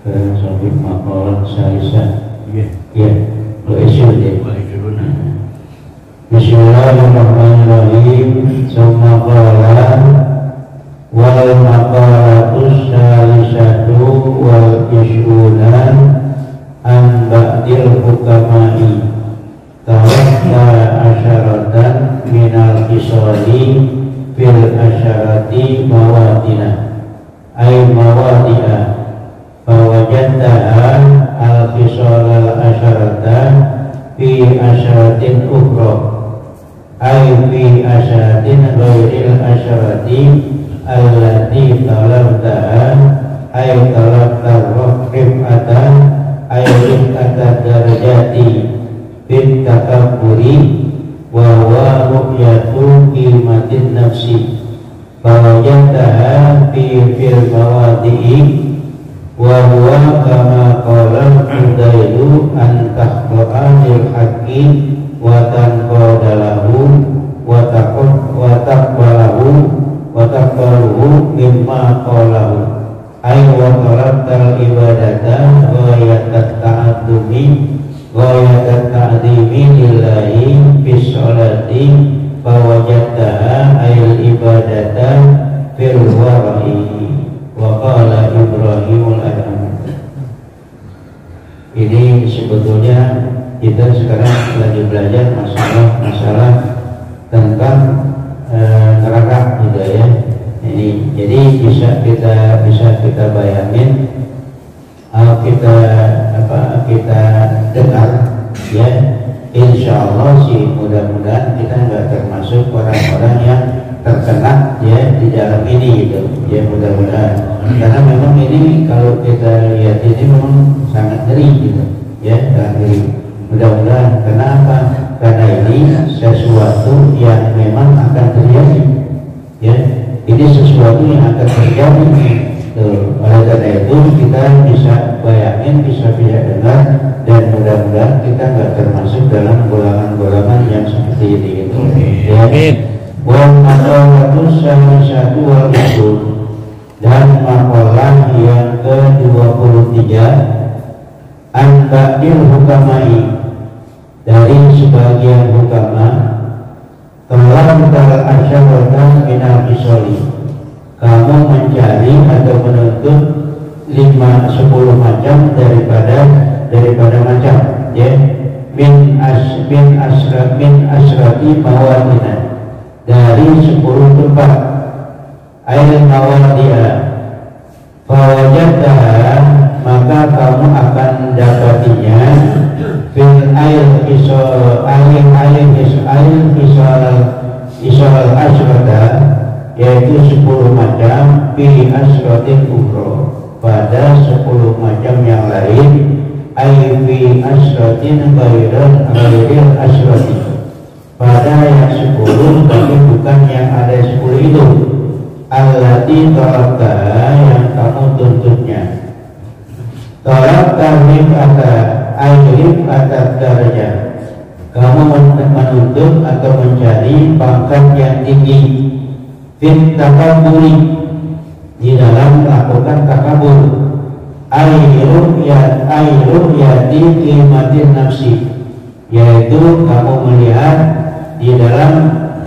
sampai makalah salisa. Ya, lo isu deh. Bismillahirrahmanirrahim. Summa qala wal maqalatus salisatu wal isyunan an ba'dil hukama'i tawakka asyaratan minal kisali fil asyarati mawadina ay mawadi'a fawajadaha al-kisal al-asyarata fi asyaratin ukhra ay fi asyaratin ghairil asyarati allati talabtaha ay talabta rif'ata ay rif'ata darajati fit takabburi wa huwa ru'yatu qimatin nafsi fawajadaha fi fil mawadi'i wa huwa kama qala Fudailu an tahqa'a lil haqqi wa tanqadalahu wa taqbaluhu mimma qalahu ay wa talabtal ibadata ghayatat ta'addumi ghayatat ta'dimi lillahi bis sholati fawajadaha ayil ibadata fil wara'i wa qala Ibrahimul Adham. Ini sebetulnya kita sekarang lagi belajar masalah tentang neraka gitu ya. Ini jadi bisa kita bayangin, kita dengar ya. Insya Allah sih mudah-mudahan kita nggak termasuk orang-orang yang terkena ya di dalam ini gitu ya, mudah-mudahan, karena memang ini kalau kita lihat ini memang sangat ngeri gitu ya, sangat ngeri. Mudah-mudahan, kenapa? Karena ini sesuatu yang memang akan terjadi ya, ini sesuatu yang akan terjadi tuh. Oleh karena itu kita bisa bayangin, bisa dengar, dan mudah-mudahan kita nggak termasuk dalam golongan-golongan yang seperti ini gitu ya. Wal maqalatus salisatu wal isyun, dan maqalah yang ke-23 an ba'dil hukamai, dari sebagian hukama, talabtal asyaratan minal kisoli, kamu mencari atau menuntut 10 macam daripada macam ya, min asrati mawadina, dari 10 tempat air mawadia fawajadaha, maka kamu akan mendapatinya fil air isal asrata, yaitu 10 macam fi asratin ukhra, pada 10 macam yang lain ay fi asratin ghairil asrati, pada yang 10 tapi bukan yang ada 10 itu, allati talabta, yang kamu tuntutnya, talabta rif'ata ayrif atat darajah, kamu menuntut atau mencari pangkat yang tinggi, fit takaburi, di dalam melakukan takabur, ayruyati qimatin nafsi, yaitu kamu melihat di dalam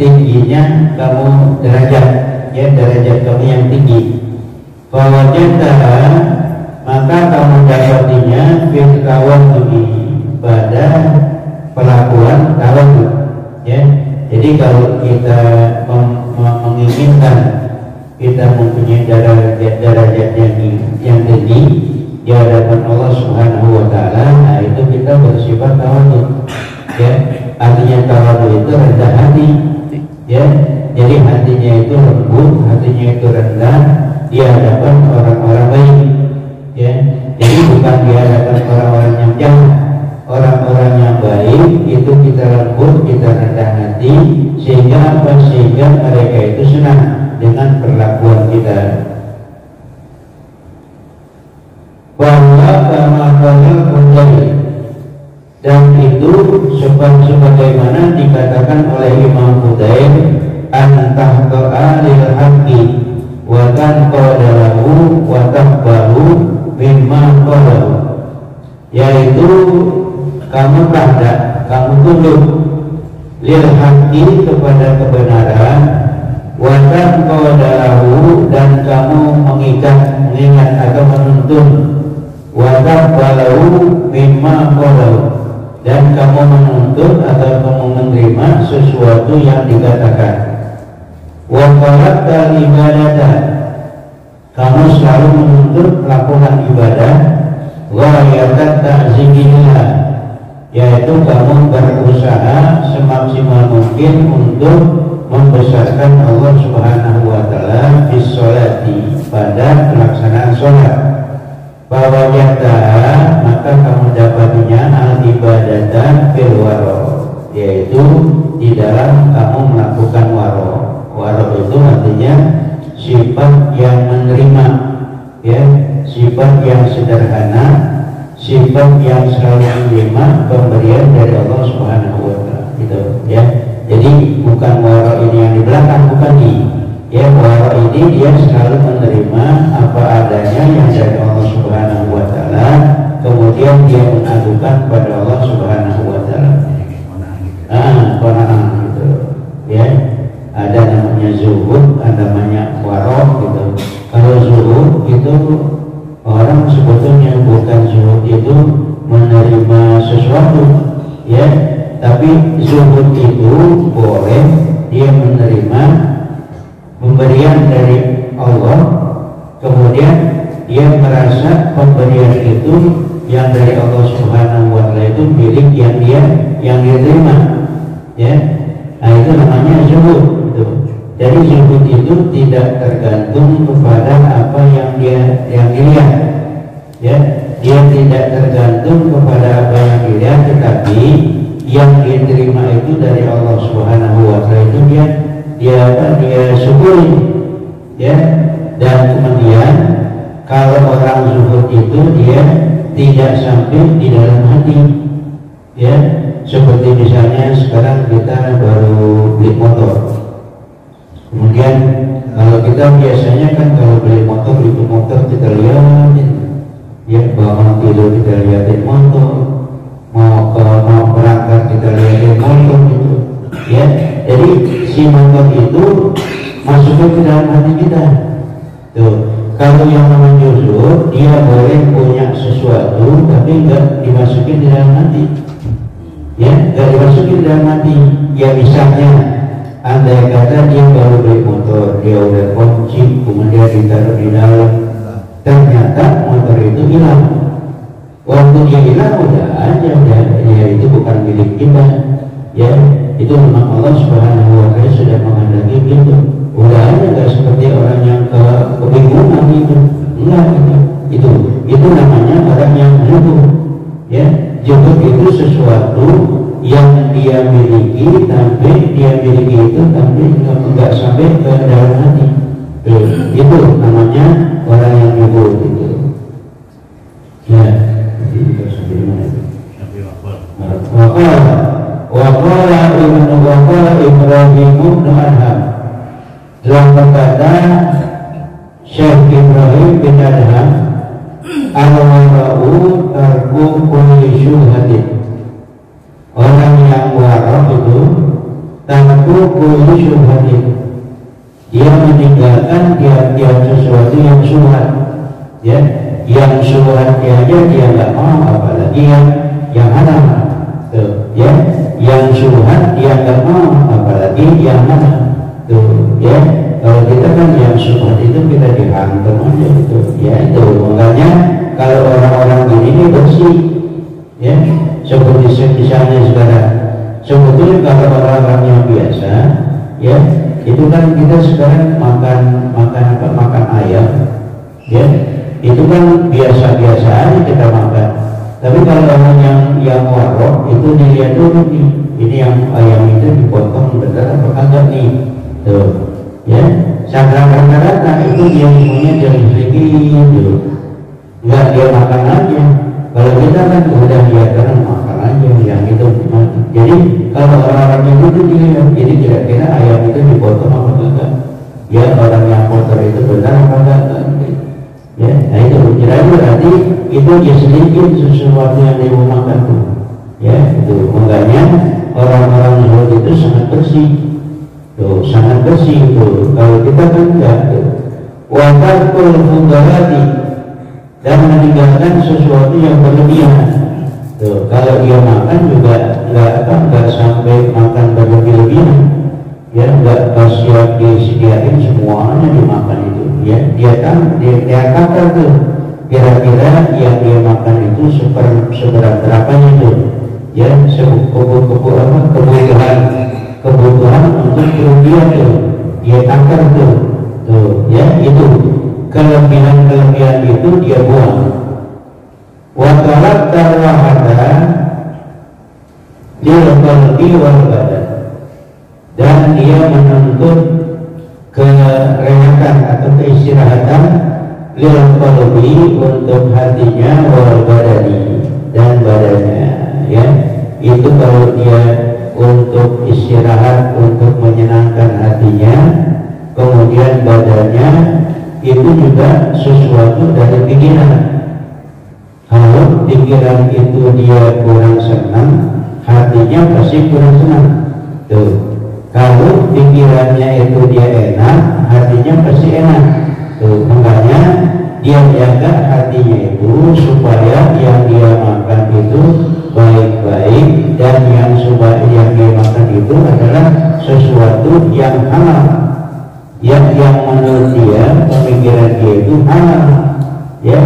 tingginya kamu derajat ya, derajat kamu yang tinggi. Fawajadaha, maka kamu dapatinya fil tawaddu'i, pada pelakuan tawaddu ya. Jadi kalau kita menginginkan kita mempunyai derajat yang tinggi di hadapan Allah Subhanahu wa taala, nah itu kita bersifat tawaddu ya. Artinya tawaddu itu rendah hati ya. Jadi hatinya itu lembut, hatinya itu rendah di hadapan orang-orang baik ya. Jadi bukan di hadapan orang-orang yang jahat. Orang-orang yang baik itu kita lembut, kita rendah hati, sehingga mereka itu senang dengan perlakuan kita. Bahwa kama qala Fudailu, dan itu sebagaimana dikatakan oleh Imam Fudailu, an tahqa'a lil haqqi wa tanqadahu wa taqbahu mimma qalu, yaitu kamu tanda, kamu tunduk lil haqqi kepada kebenaran, wa taqadahu dan kamu mengingat atau menuntun, wa taqbalu mimma qalu dan kamu menuntut atau kamu menerima sesuatu yang dikatakan, wa qalabta ibadata kamu selalu menuntut melakukan ibadah, ghayatan ta'zimillah yaitu kamu berusaha semaksimal mungkin untuk membesarkan Allah Subhanahu wa taala di sholati pada pelaksanaan sholat. Bahwa maka kamu dapatinya al ibadatan fil waro, yaitu di dalam kamu melakukan waro. Waro itu artinya sifat yang menerima, ya, sifat yang sederhana, sifat yang selalu menerima pemberian dari Allah Subhanahu wa taala, gitu ya. Jadi bukan waro ini yang di belakang, bukan ya, waro ini dia selalu menerima apa adanya yang dari Allah Subhanahu wa taala, kemudian dia mengadukan kepada Allah Subhanahu wa taala. Qanaah gitu ya. Ada namanya zuhud, ada namanya waro gitu. Kalau zuhud itu orang sebetulnya bukan zuhud itu menerima sesuatu, ya, tapi zuhud itu boleh dia menerima pemberian dari Allah, kemudian dia merasa pemberian itu yang dari Allah Subhanahu wa taala itu milik yang dia terima, ya. Nah itu namanya zuhud. Jadi zuhud itu tidak tergantung kepada apa yang dia lihat, ya. Dia tidak tergantung kepada apa yang dilihat, tetapi yang diterima itu dari Allah Subhanahu wa taala itu dia syukuri, ya. Dan kemudian kalau orang zuhud itu dia tidak sampai di dalam hati, ya. Seperti misalnya sekarang kita baru beli motor, kemudian kalau kita biasanya kan kalau beli motor itu motor kita lihatin, ya, bangun tidur kita lihatin motor, mau berangkat kita lihatin motor gitu, ya. Jadi si motor itu masuknya ke dalam hati kita. Tuh, kalau yang namanya zuhud dia boleh punya sesuatu tapi enggak dimasukin di dalam hati, ya, enggak dimasukin di dalam hati. Ya misalnya andai kata dia baru beli motor, dia udah kunci, kemudian ditaruh di dalam, ternyata motor itu hilang. Waktu dia hilang udah aja, ya itu bukan milik kita, ya. Itu memang Allah Subhanahu wa taala sudah menghendaki gitu. Udah aja, nggak seperti orang yang kebingungan gitu, enggak gitu. Itu namanya orang yang zuhud, ya. Zuhud itu sesuatu yang dia miliki, tapi dia miliki itu tapi enggak sampai ke dalam hati. Itu namanya orang yang zuhud itu. Ya, jadi itu sampai mana itu? Waqala Ibrahim bin Adham. Dalam berkata Syekh Ibrahim bin Adham, al-wara'u tarku kulli syubhatin. Orang yang wara' itu tarku kulli syubhatin, dia meninggalkan tiap-tiap sesuatu yang syubhat, ya. Yang syubhat dia aja dia nggak mau, apalagi yang haram, tuh, ya. Yang syubhat dia nggak mau, apalagi yang haram, tuh, ya. Kalau kita kan yang syubhat itu kita dihantam aja gitu, ya. Itu makanya kalau orang-orang ini bersih, ya. Seperti misalnya sekarang, sebetulnya kalau orang-orang yang biasa, ya, itu kan kita sekarang makan ayam, ya, itu kan biasa-biasa aja kita makan. Tapi kalau orang yang warok itu dilihat dulu nih, ini yang ayam itu dipotong benar apa kagak nih, tuh, ya. Sekarang rata-rata itu dia semuanya jadi sedikit dulu, nggak dia makan aja. Kalau kita kan udah lihat kan makan aja yang itu mati. Jadi kalau orang-orang yang itu dilihat, jadi kira-kira ayam itu dipotong apa enggak? Ya orang yang kotor itu benar apa enggak? Ya, nah itu berarti itu ya sedikit sesuatu yang dia mau makan tuh. Ya, itu makanya orang-orang Yahudi itu sangat bersih. Tuh, sangat bersih tuh. Kalau kita kan enggak tuh. Wa tarkul munkarati, dan meninggalkan sesuatu yang berlebihan. Tuh, kalau dia makan juga enggak sampai makan berlebih-lebihan. Ya, enggak pas yang disediain semuanya dimakan itu. Ya, dia kata tuh kira-kira yang dia makan itu seberapanya itu. Ya, kebutuhan untuk kerugian tuh dia takar tuh ya, itu kelebihan itu dia buang. Watalat tarwahada dilqalbi wal badan, dan dia menuntut kerehakan atau keistirahatan lil qalbi, untuk hatinya, wal badani, dan badannya. Ya, itu kalau dia untuk istirahat, untuk menyenangkan hatinya, kemudian badannya, itu juga sesuatu dari pikiran. Kalau pikiran itu dia kurang senang, hatinya pasti kurang senang. Tuh, kalau pikirannya itu dia enak, hatinya pasti enak. Tuh, makanya dia jaga hatinya itu supaya yang dia makan itu baik-baik, dan yang dia makan itu adalah sesuatu yang halal, yang menurut dia, pemikiran dia itu halal. Ya,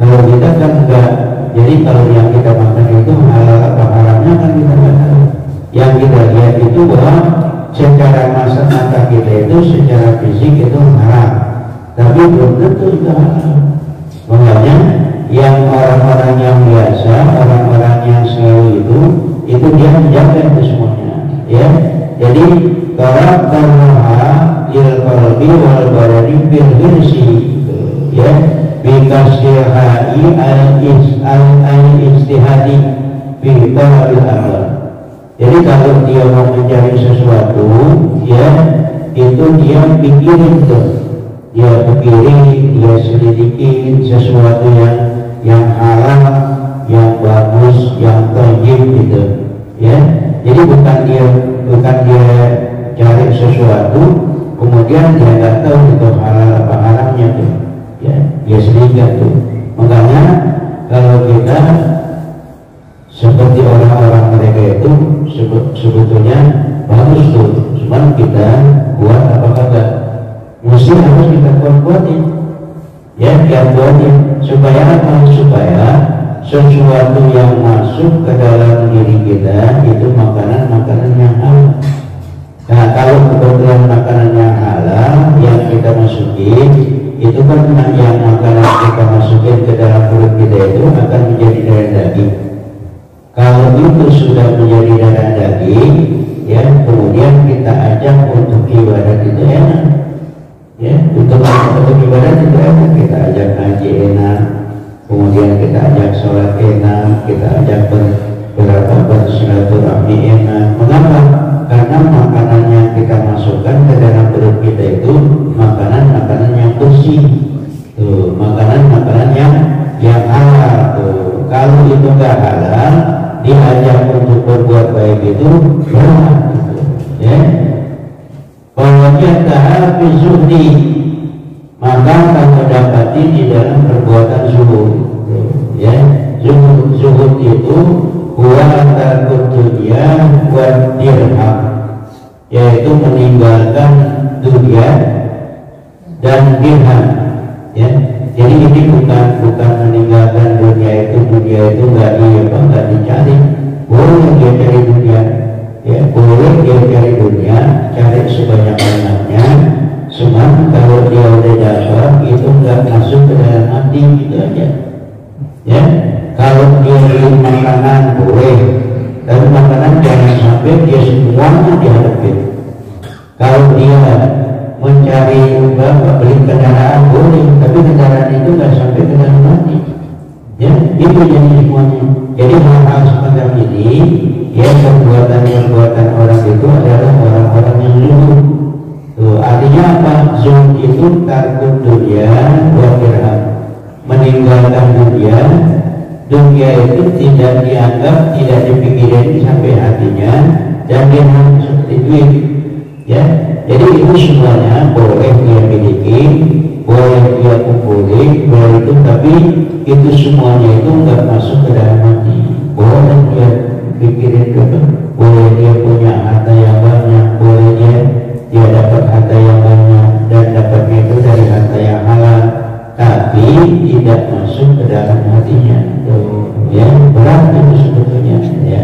kalau kita kan enggak. Jadi kalau yang kita makan itu halal apa haramnya kan kita enggak tahu. Yang kita lihat itu bahwa secara mata kita itu, secara fisik itu halal, tapi belum tentu itu halal. Makanya yang orang-orang yang biasa, orang-orang yang selalu itu dia menjaga itu semuanya. Ya, jadi kalau tarwaha il qalbi wal badani bil hirsi, ya, bikasihai al-istihadi fi talabil amal. Jadi kalau dia mau mencari sesuatu, ya, itu dia pikirin tuh, dia pikirin, dia selidiki sesuatu yang halal, yang bagus, yang thayyib gitu. Ya, jadi bukan dia cari sesuatu kemudian dia nggak tahu itu halal apa haramnya tuh. Ya, dia sedikit tuh. Makanya kalau kita seperti orang-orang mereka itu sebetulnya bagus tuh, cuman kita buat apa kagak, mesti harus kita kuat-kuatin. Ya, kita buatin supaya apa? Supaya sesuatu yang masuk ke dalam diri kita itu makanan-makanan yang halal. Nah, kalau kebetulan makanan yang halal yang kita masukin, itu kan yang makanan kita masukin ke dalam perut kita itu akan menjadi darah daging. Kalau itu sudah menjadi darah daging, ya, kemudian kita ajak untuk ibadat itu enak. Ya, untuk ibadat itu enak, kita ajak ngaji enak, kemudian kita ajak sholat enak, kita ajak bersilaturahmi enak. Mengapa? Karena makanan yang kita masukkan ke dalam perut kita itu makanan-makanan yang bersih, tuh, makanan-makanan yang halal. Tuh, kalau itu nggak halal, diajak untuk berbuat baik itu berat, gitu. Ya. Wajah tahap zuhdi, maka kamu dapati di dalam perbuatan zuhud. Ya, zuhud itu huwa tarkut dunya wa dirham, yaitu meninggalkan dunia dan dirham. Ya, jadi ini bukan meninggalkan dunia itu nggak dicari. Boleh dia cari dunia, ya, boleh dia cari dunia, cari sebanyak-banyaknya. Cuman kalau dia udah dapat itu nggak masuk ke dalam hati, gitu aja. Ya, kalau dia beli makanan boleh, tapi makanan jangan sampai dia semuanya dihadapin. Kalau dia mencari beli kendaraan boleh, tapi kendaraan itu nggak sampai ke dalam hati. Ya, itu jadi semuanya. Jadi hal-hal semacam ini, ya, perbuatan orang itu adalah orang-orang yang zuhud. Tuh, artinya apa? Zuhud itu tarkut dunia wa dirham, meninggalkan dunia. Dunia itu tidak dianggap, tidak dipikirin sampai hatinya, dan dia seperti duit, ya. Jadi itu semuanya boleh dia miliki, boleh dia kumpuli, boleh itu, tapi itu semuanya itu nggak masuk ke dalam hati. Boleh dia pikirin dulu, boleh dia punya harta yang banyak, boleh dia dapat harta yang banyak dan dapatnya itu dari harta yang halal, tapi tidak masuk ke dalam hatinya. Tuh, ya berat itu sebetulnya, ya.